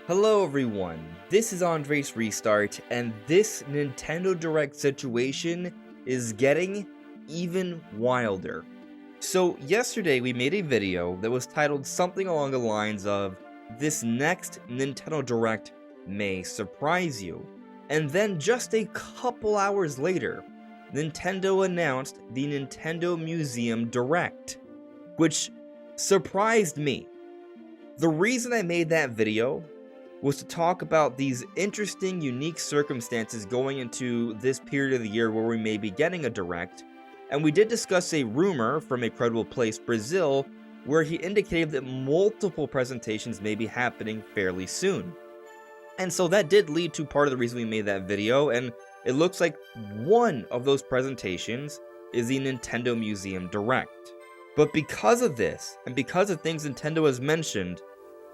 Hello everyone, this is AndresRestart, and this Nintendo Direct situation is getting even wilder. So yesterday we made a video that was titled something along the lines of, "This next Nintendo Direct may surprise you." And then just a couple hours later, Nintendo announced the Nintendo Museum Direct, which surprised me. The reason I made that video was to talk about these interesting, unique circumstances going into this period of the year where we may be getting a Direct, and we did discuss a rumor from a credible place, Brazil, where he indicated that multiple presentations may be happening fairly soon. And so that did lead to part of the reason we made that video, and it looks like one of those presentations is the Nintendo Museum Direct. But because of this, and because of things Nintendo has mentioned,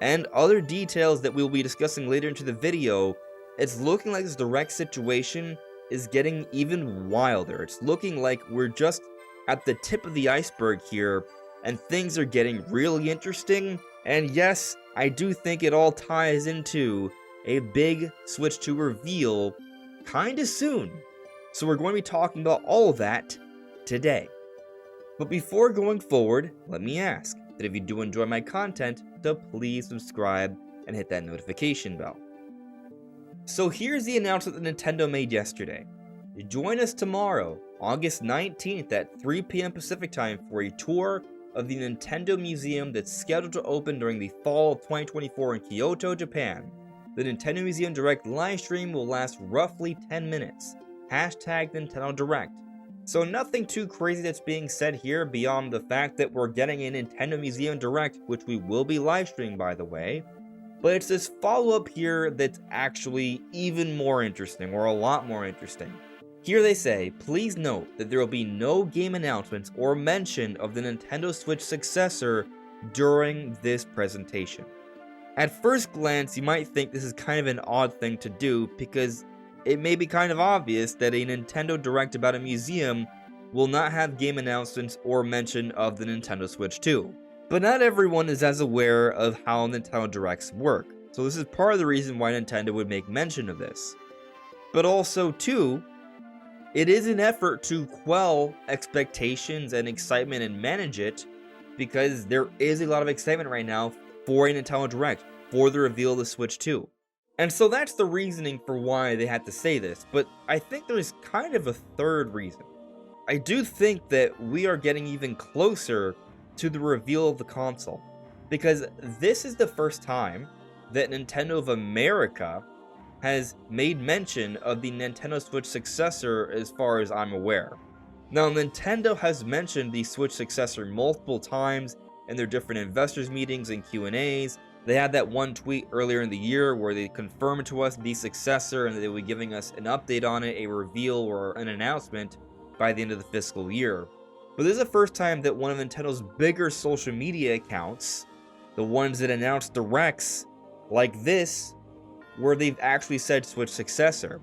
and other details that we'll be discussing later into the video, it's looking like this Direct situation is getting even wilder. It's looking like we're just at the tip of the iceberg here, and things are getting really interesting. And yes, I do think it all ties into a big Switch 2 reveal kinda soon. So we're going to be talking about all of that today. But before going forward, let me ask that if you do enjoy my content, to please subscribe and hit that notification bell. So here's the announcement that Nintendo made yesterday. Join us tomorrow, August 19th at 3 p.m. Pacific time for a tour of the Nintendo Museum that's scheduled to open during the fall of 2024 in Kyoto, Japan. The Nintendo Museum Direct livestream will last roughly 10 minutes. Hashtag Nintendo Direct. So nothing too crazy that's being said here beyond the fact that we're getting a Nintendo Museum Direct, which we will be live streaming by the way. But it's this follow-up here that's actually even more interesting, or a lot more interesting. Here they say, please note that there will be no game announcements or mention of the Nintendo Switch successor during this presentation. At first glance, you might think this is kind of an odd thing to do because it may be kind of obvious that a Nintendo Direct about a museum will not have game announcements or mention of the Nintendo Switch 2. But not everyone is as aware of how Nintendo Directs work, so this is part of the reason why Nintendo would make mention of this. But also, too, it is an effort to quell expectations and excitement and manage it, because there is a lot of excitement right now for a Nintendo Direct, for the reveal of the Switch 2. And so that's the reasoning for why they had to say this, but I think there's kind of a third reason. I do think that we are getting even closer to the reveal of the console, because this is the first time that Nintendo of America has made mention of the Nintendo Switch successor as far as I'm aware. Now, Nintendo has mentioned the Switch successor multiple times in their different investors meetings and Q&As. They had that one tweet earlier in the year where they confirmed to us the successor and that they would be giving us an update on it, a reveal or an announcement by the end of the fiscal year. But this is the first time that one of Nintendo's bigger social media accounts, the ones that announce Directs like this, where they've actually said Switch successor.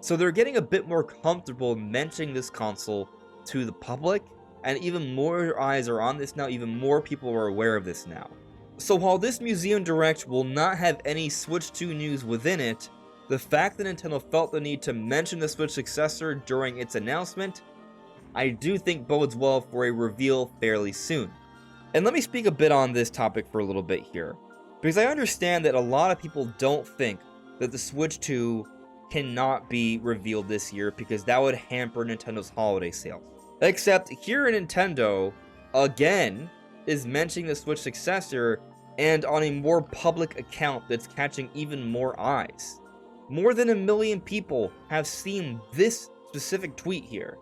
So they're getting a bit more comfortable mentioning this console to the public, and even more eyes are on this now, even more people are aware of this now. So while this Museum Direct will not have any Switch 2 news within it, the fact that Nintendo felt the need to mention the Switch successor during its announcement, I do think bodes well for a reveal fairly soon. And let me speak a bit on this topic for a little bit here, because I understand that a lot of people don't think that the Switch 2 cannot be revealed this year because that would hamper Nintendo's holiday sales. Except here in Nintendo, again, is mentioning the Switch successor and on a more public account that's catching even more eyes. More than 1 million people have seen this specific tweet here.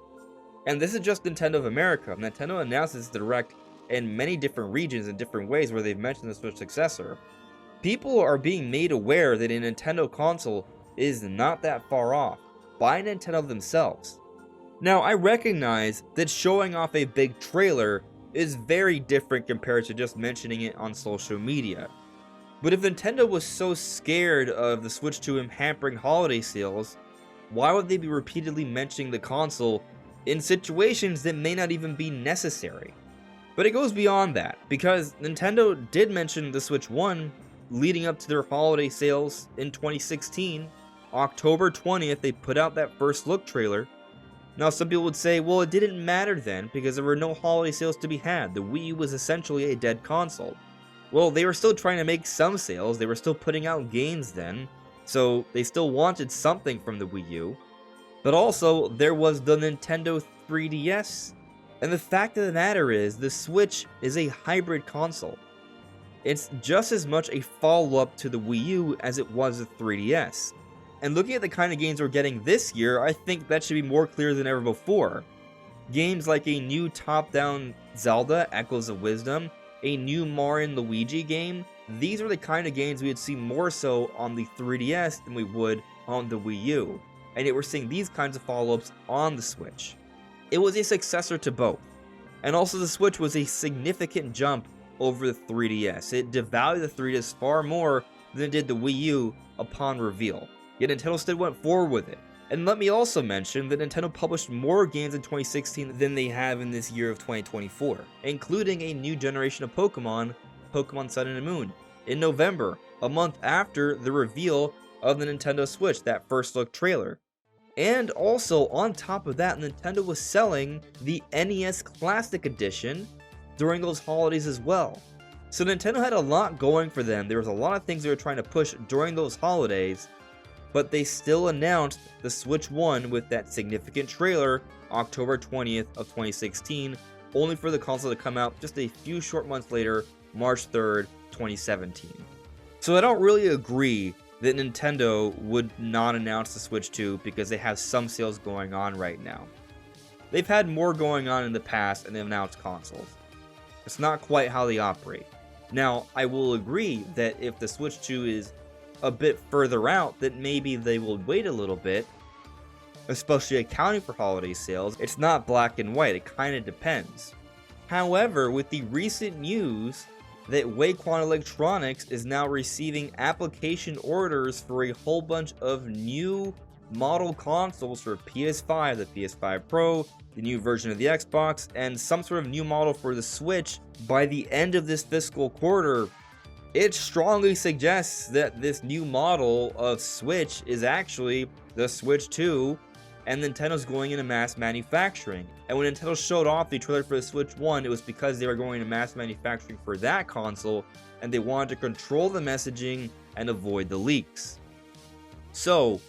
And this is just Nintendo of America. Nintendo announces the Direct in many different regions in different ways where they've mentioned the Switch successor. People are being made aware that a Nintendo console is not that far off by Nintendo themselves. Now, I recognize that showing off a big trailer is very different compared to just mentioning it on social media. But if Nintendo was so scared of the Switch 2 hampering holiday sales, why would they be repeatedly mentioning the console in situations that may not even be necessary? But it goes beyond that, because Nintendo did mention the Switch 1 leading up to their holiday sales in 2016. October 20th, they put out that first look trailer. Now, some people would say, well, it didn't matter then, because there were no holiday sales to be had. The Wii U was essentially a dead console. Well, they were still trying to make some sales, they were still putting out games then, so they still wanted something from the Wii U. But also, there was the Nintendo 3DS. And the fact of the matter is, the Switch is a hybrid console. It's just as much a follow-up to the Wii U as it was the 3DS. And looking at the kind of games we're getting this year, I think that should be more clear than ever before. Games like a new top-down Zelda, Echoes of Wisdom, a new Mario and Luigi game, these are the kind of games we would see more so on the 3DS than we would on the Wii U. And yet we're seeing these kinds of follow-ups on the Switch. It was a successor to both. And also the Switch was a significant jump over the 3DS. It devalued the 3DS far more than it did the Wii U upon reveal. Yet Nintendo still went forward with it. And let me also mention that Nintendo published more games in 2016 than they have in this year of 2024, including a new generation of Pokemon, Pokemon Sun and Moon, in November, a month after the reveal of the Nintendo Switch, that first look trailer. And also, on top of that, Nintendo was selling the NES Classic Edition during those holidays as well. So Nintendo had a lot going for them. There was a lot of things they were trying to push during those holidays, but they still announced the Switch 1 with that significant trailer October 20th of 2016, only for the console to come out just a few short months later, March 3rd, 2017. So I don't really agree that Nintendo would not announce the Switch 2 because they have some sales going on right now. They've had more going on in the past and they've announced consoles. It's not quite how they operate. Now, I will agree that if the Switch 2 is a bit further out, that maybe they will wait a little bit, especially accounting for holiday sales. It's not black and white, it kind of depends. However, with the recent news that Wacom Electronics is now receiving application orders for a whole bunch of new model consoles for PS5, the PS5 Pro, the new version of the Xbox, and some sort of new model for the Switch by the end of this fiscal quarter, it strongly suggests that this new model of Switch is actually the Switch 2, and Nintendo's going into mass manufacturing. And when Nintendo showed off the trailer for the Switch 1, it was because they were going into mass manufacturing for that console, and they wanted to control the messaging and avoid the leaks. So,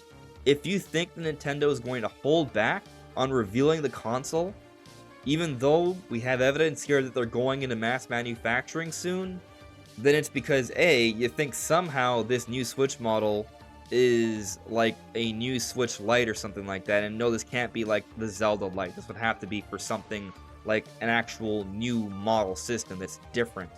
if you think that Nintendo is going to hold back on revealing the console, even though we have evidence here that they're going into mass manufacturing soon, then it's because A, you think somehow this new Switch model is like a new Switch Lite or something like that, and no, this can't be like the Zelda Lite. This would have to be for something like an actual new model system that's different.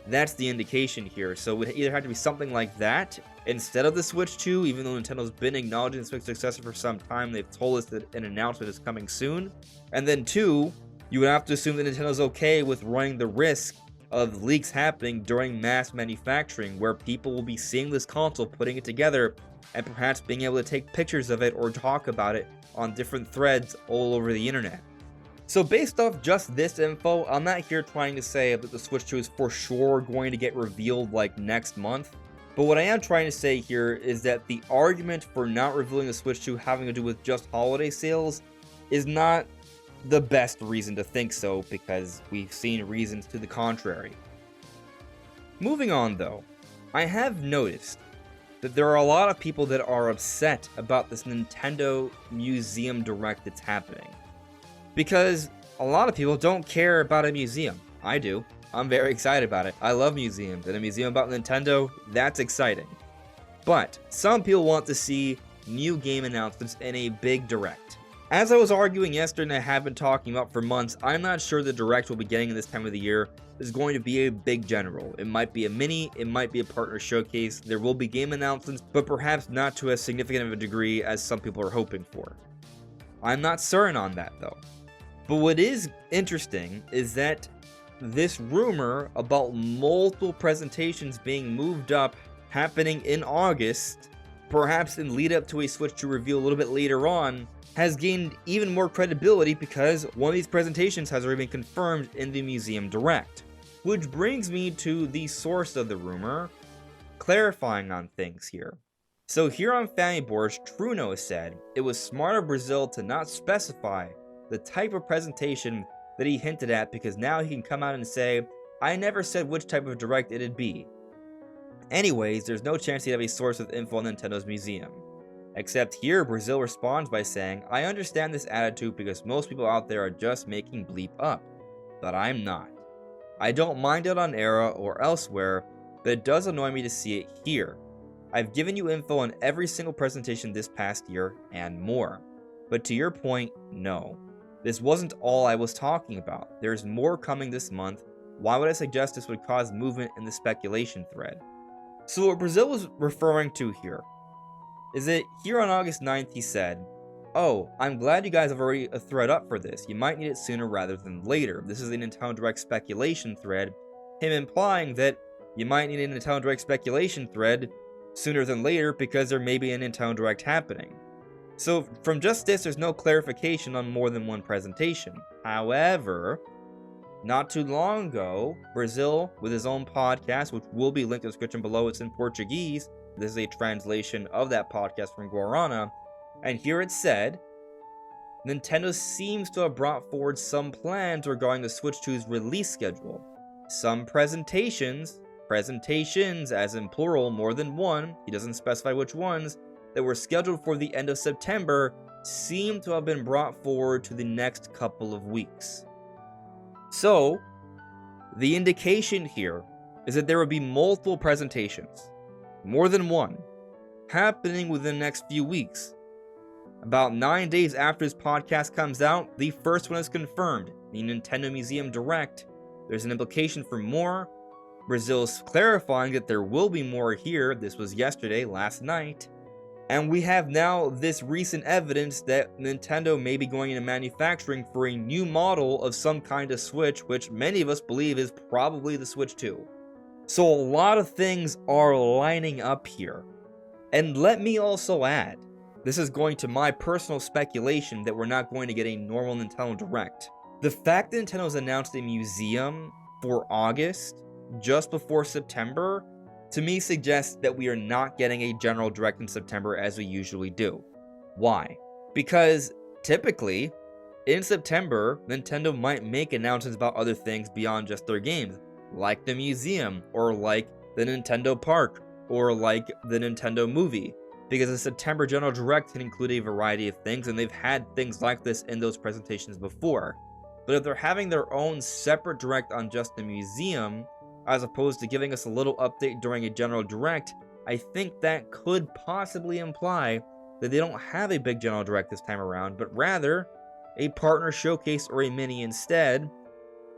That's the indication here. So it would either have to be something like that instead of the Switch 2, even though Nintendo's been acknowledging the Switch successor for some time. They've told us that an announcement is coming soon. And then 2, you would have to assume that Nintendo's okay with running the risk of leaks happening during mass manufacturing, where people will be seeing this console, putting it together, and perhaps being able to take pictures of it or talk about it on different threads all over the internet. So based off just this info, I'm not here trying to say that the Switch 2 is for sure going to get revealed like next month. But what I am trying to say here is that the argument for not revealing the Switch 2 having to do with just holiday sales is not the best reason to think so, because we've seen reasons to the contrary. Moving on though, I have noticed that there are a lot of people that are upset about this Nintendo Museum Direct that's happening. Because a lot of people don't care about a museum. I do. I'm very excited about it. I love museums, and a museum about Nintendo, that's exciting. But some people want to see new game announcements in a big Direct. As I was arguing yesterday and I have been talking about for months, I'm not sure the Direct we'll be getting in this time of the year is going to be a big general. It might be a mini, it might be a partner showcase, there will be game announcements, but perhaps not to as significant of a degree as some people are hoping for. I'm not certain on that though. But what is interesting is that this rumor about multiple presentations being moved up happening in August, perhaps in lead up to a Switch 2 reveal a little bit later on, has gained even more credibility because one of these presentations has already been confirmed in the Museum Direct. Which brings me to the source of the rumor, clarifying on things here. So here on Family Boards, Truno said it was smart of Brazil to not specify the type of presentation that he hinted at, because now he can come out and say, I never said which type of Direct it'd be. Anyways, there's no chance he'd have a source with info on Nintendo's museum. Except here, Brazil responds by saying, I understand this attitude because most people out there are just making bleep up, but I'm not. I don't mind it on Era or elsewhere, but it does annoy me to see it here. I've given you info on every single presentation this past year and more. But to your point, no. This wasn't all I was talking about. There's more coming this month. Why would I suggest this would cause movement in the speculation thread? So what Brazil was referring to here is that here on August 9th he said, oh, I'm glad you guys have already a thread up for this. You might need it sooner rather than later. This is a Nintendo Direct speculation thread. Him implying that you might need a Nintendo Direct speculation thread sooner than later because there may be a Nintendo Direct happening. So from just this, there's no clarification on more than one presentation. However, not too long ago, Brazil, with his own podcast, which will be linked in the description below, it's in Portuguese. This is a translation of that podcast from Guarana. And here it said, Nintendo seems to have brought forward some plans regarding the Switch 2's release schedule. Some presentations as in plural, more than one, he doesn't specify which ones, that were scheduled for the end of September seem to have been brought forward to the next couple of weeks. So, the indication here is that there will be multiple presentations, more than one, happening within the next few weeks. About 9 days after this podcast comes out, the first one is confirmed, the Nintendo Museum Direct. There's an implication for more. Brazil's clarifying that there will be more here. This was yesterday, last night. And we have now this recent evidence that Nintendo may be going into manufacturing for a new model of some kind of Switch, which many of us believe is probably the Switch 2. So a lot of things are lining up here. And let me also add, this is going to my personal speculation that we're not going to get a normal Nintendo Direct. The fact that Nintendo's announced a museum for August, just before September, to me suggests that we are not getting a general Direct in September as we usually do. Why? Because typically, in September, Nintendo might make announcements about other things beyond just their games, like the museum, or like the Nintendo Park, or like the Nintendo movie. Because the September General Direct can include a variety of things, and they've had things like this in those presentations before. But if they're having their own separate Direct on just the museum, as opposed to giving us a little update during a General Direct, I think that could possibly imply that they don't have a big General Direct this time around, but rather a partner showcase or a mini instead,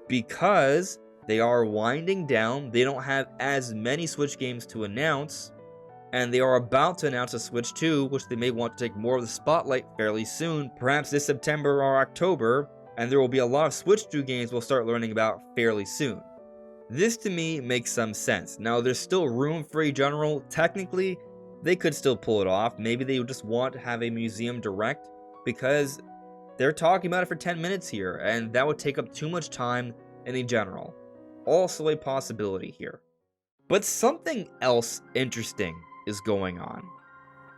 because they are winding down, they don't have as many Switch games to announce, and they are about to announce a Switch 2, which they may want to take more of the spotlight fairly soon, perhaps this September or October, and there will be a lot of Switch 2 games we'll start learning about fairly soon. This to me makes some sense. Now there's still room for a general. Technically, they could still pull it off. Maybe they just want to have a museum direct because they're talking about it for 10 minutes here, and that would take up too much time in a general. Also a possibility here. But something else interesting is going on.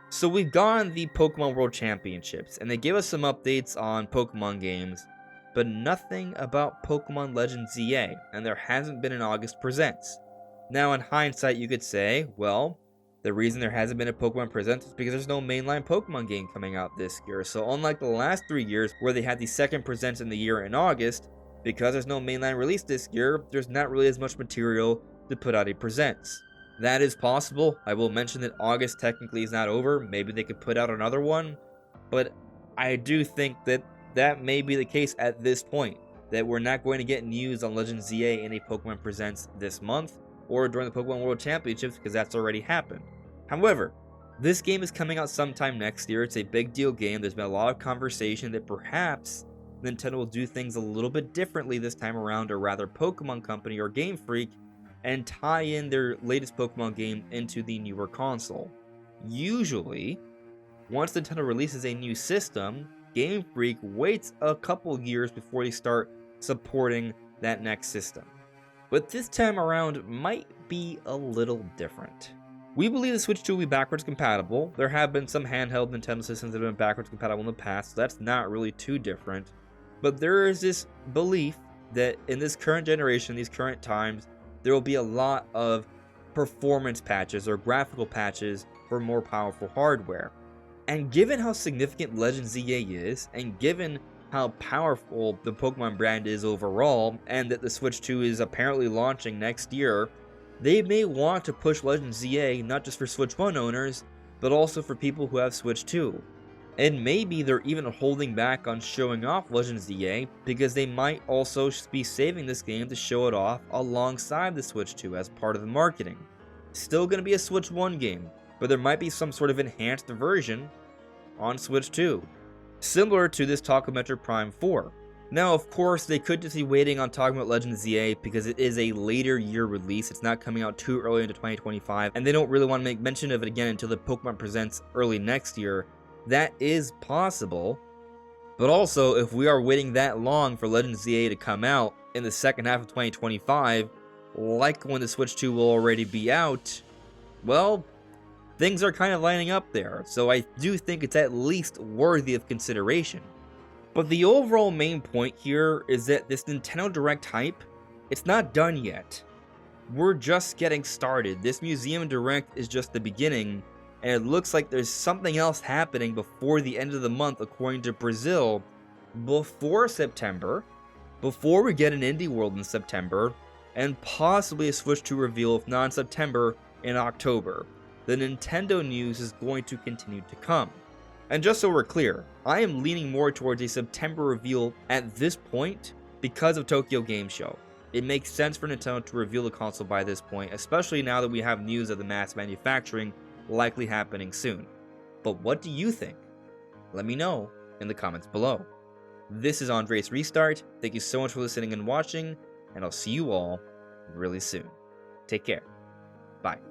So we've gone the Pokemon World Championships, and they gave us some updates on Pokemon games, but nothing about Pokemon Legends ZA, and there hasn't been an August Presents. Now in hindsight you could say, well, the reason there hasn't been a Pokemon Presents is because there's no mainline Pokemon game coming out this year. So unlike the last 3 years where they had the second Presents in the year in August, because there's no mainline release this year, there's not really as much material to put out a Presents. That is possible. I will mention that August technically is not over. Maybe they could put out another one, but I do think that that may be the case at this point, that we're not going to get news on Legends ZA in a Pokemon Presents this month, or during the Pokemon World Championships, because that's already happened. However, this game is coming out sometime next year. It's a big deal game. There's been a lot of conversation that perhaps Nintendo will do things a little bit differently this time around, or rather Pokemon Company or Game Freak, and tie in their latest Pokemon game into the newer console. Usually, once Nintendo releases a new system, Game Freak waits a couple years before they start supporting that next system. But this time around might be a little different. We believe the Switch 2 will be backwards compatible. There have been some handheld Nintendo systems that have been backwards compatible in the past, so that's not really too different. But there is this belief that in this current generation, these current times, there will be a lot of performance patches or graphical patches for more powerful hardware. And given how significant Legends ZA is, and given how powerful the Pokemon brand is overall, and that the Switch 2 is apparently launching next year, they may want to push Legends ZA not just for Switch 1 owners, but also for people who have Switch 2. And maybe they're even holding back on showing off Legends ZA because they might also be saving this game to show it off alongside the Switch 2 as part of the marketing. Still going to be a Switch 1 game, but there might be some sort of enhanced version on Switch 2, similar to this talk of Metroid Prime 4. Now, of course, they could just be waiting on talking about Legends ZA because it is a later year release. It's not coming out too early into 2025, and they don't really want to make mention of it again until the Pokemon Presents early next year. That is possible, but also, if we are waiting that long for Legends ZA to come out in the second half of 2025, like when the Switch 2 will already be out, well, things are kind of lining up there, so I do think it's at least worthy of consideration. But the overall main point here is that this Nintendo Direct hype, it's not done yet. We're just getting started. This Museum Direct is just the beginning, and it looks like there's something else happening before the end of the month according to Brazil, before September, before we get an Indie World in September, and possibly a Switch 2 reveal if not in September, in October. The Nintendo news is going to continue to come. And just so we're clear, I am leaning more towards a September reveal at this point because of Tokyo Game Show. It makes sense for Nintendo to reveal the console by this point, especially now that we have news of the mass manufacturing likely happening soon. But what do you think? Let me know in the comments below. This is AndresRestart. Thank you so much for listening and watching, and I'll see you all really soon. Take care. Bye.